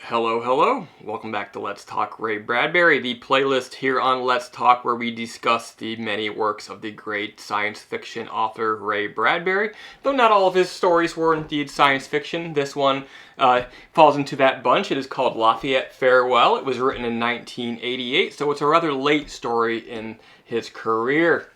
Hello, hello. Welcome back to Let's Talk Ray Bradbury, the playlist here on Let's Talk where we discuss the many works of the great science fiction author Ray Bradbury. Though not all of his stories were indeed science fiction, this one falls into that bunch. It is called Lafayette Farewell. It was written in 1988, so it's a rather late story in his career.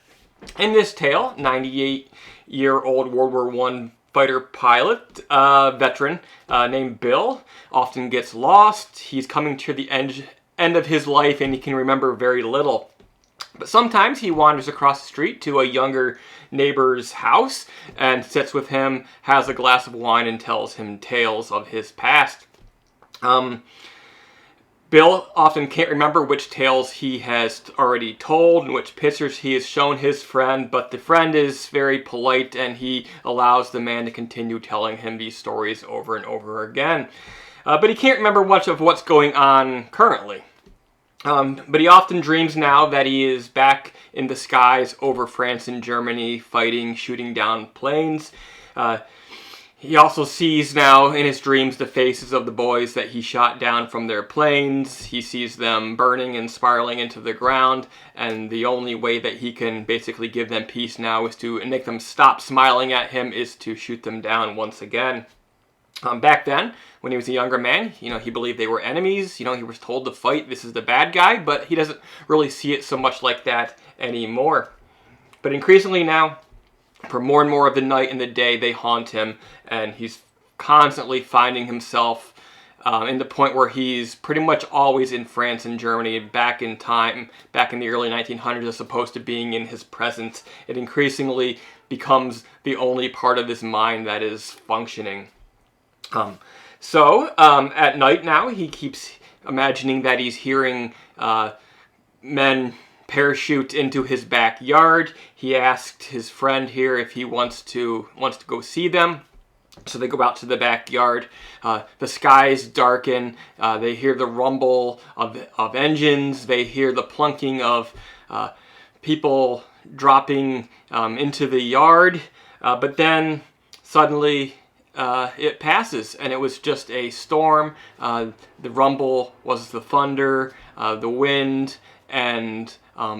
In this tale, 98-year-old World War I fighter pilot, veteran named Bill, often gets lost. He's coming to the end of his life and he can remember very little. But sometimes he wanders across the street to a younger neighbor's house and sits with him, has a glass of wine, and tells him tales of his past. Bill often can't remember which tales he has already told and which pictures he has shown his friend, but the friend is very polite and he allows the man to continue telling him these stories over and over again. But he can't remember much of what's going on currently. But he often dreams now that he is back in the skies over France and Germany, fighting, shooting down planes. He also sees now in his dreams the faces of the boys that he shot down from their planes. He sees them burning and spiraling into the ground, and the only way that he can basically give them peace now is to make them stop smiling at him is to shoot them down once again. Back then, when he was a younger man, he believed they were enemies. He was told to fight, this is the bad guy, but he doesn't really see it so much like that anymore. But increasingly now, for more and more of the night and the day, they haunt him, and he's constantly finding himself in the point where he's pretty much always in France and Germany, back in time, back in the early 1900s, as opposed to being in his present. It increasingly becomes the only part of his mind that is functioning. So at night now, he keeps imagining that he's hearing men parachute into his backyard. He asked his friend here if he wants to go see them. So they go out to the backyard. The skies darken. They hear the rumble of engines. They hear the plunking of people dropping into the yard. But then suddenly it passes, and it was just a storm. The rumble was the thunder, the wind, and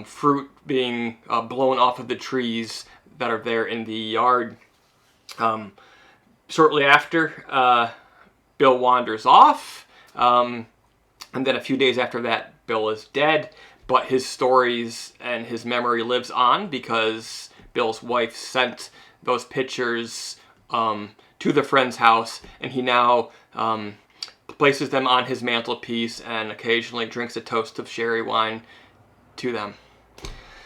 fruit being blown off of the trees that are there in the yard. Shortly after, Bill wanders off, and then a few days after that, Bill is dead, but his stories and his memory lives on because Bill's wife sent those pictures to the friend's house, and he now places them on his mantelpiece and occasionally drinks a toast of sherry wine to them.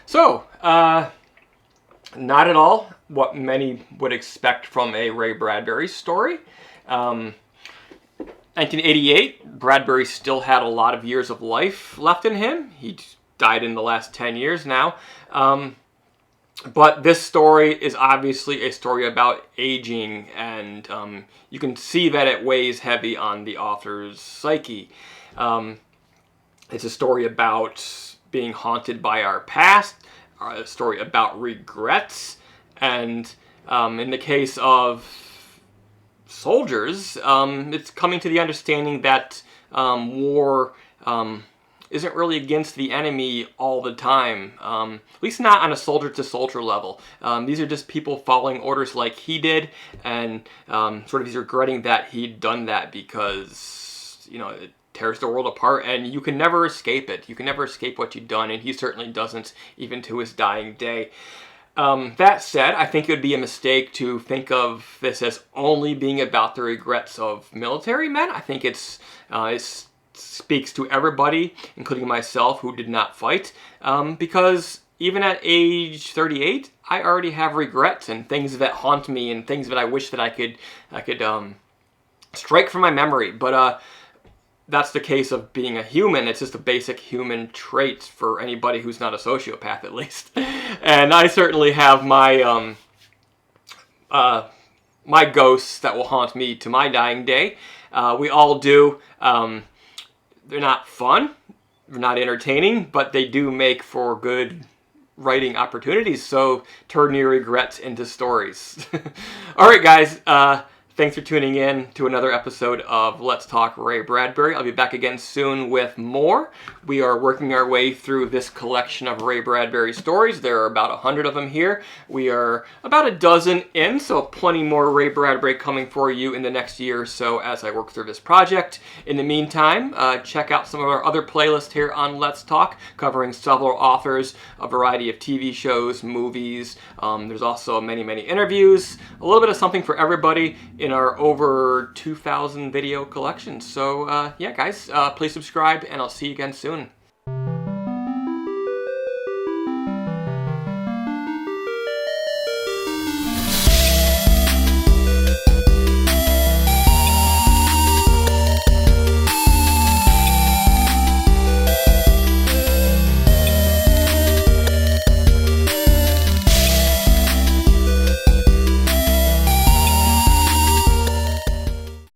So, not at all what many would expect from a Ray Bradbury story. 1988, Bradbury still had a lot of years of life left in him. He died in the last 10 years now. But this story is obviously a story about aging, and you can see that it weighs heavy on the author's psyche. It's a story about being haunted by our past, a story about regrets, and in the case of soldiers, it's coming to the understanding that war isn't really against the enemy all the time, at least not on a soldier-to-soldier level. These are just people following orders like he did, and sort of he's regretting that he'd done that because, it tears the world apart, and you can never escape it. You can never escape what you've done, and he certainly doesn't, even to his dying day. That said, I think it would be a mistake to think of this as only being about the regrets of military men. I think it speaks to everybody, including myself, who did not fight, because even at age 38, I already have regrets and things that haunt me and things that I wish that I could strike from my memory. But that's the case of being a human. It's just a basic human trait for anybody who's not a sociopath, at least. And I certainly have my my ghosts that will haunt me to my dying day. We all do. They're not fun, they're not entertaining, but they do make for good writing opportunities, so turn your regrets into stories. Alright guys, Thanks for tuning in to another episode of Let's Talk Ray Bradbury. I'll be back again soon with more. We are working our way through this collection of Ray Bradbury stories. There are about 100 of them here. We are about a dozen in, so plenty more Ray Bradbury coming for you in the next year or so as I work through this project. In the meantime, check out some of our other playlists here on Let's Talk, covering several authors, a variety of TV shows, movies. There's also many, many interviews, a little bit of something for everybody in our over 2,000 video collection. So yeah, guys, please subscribe, and I'll see you again soon.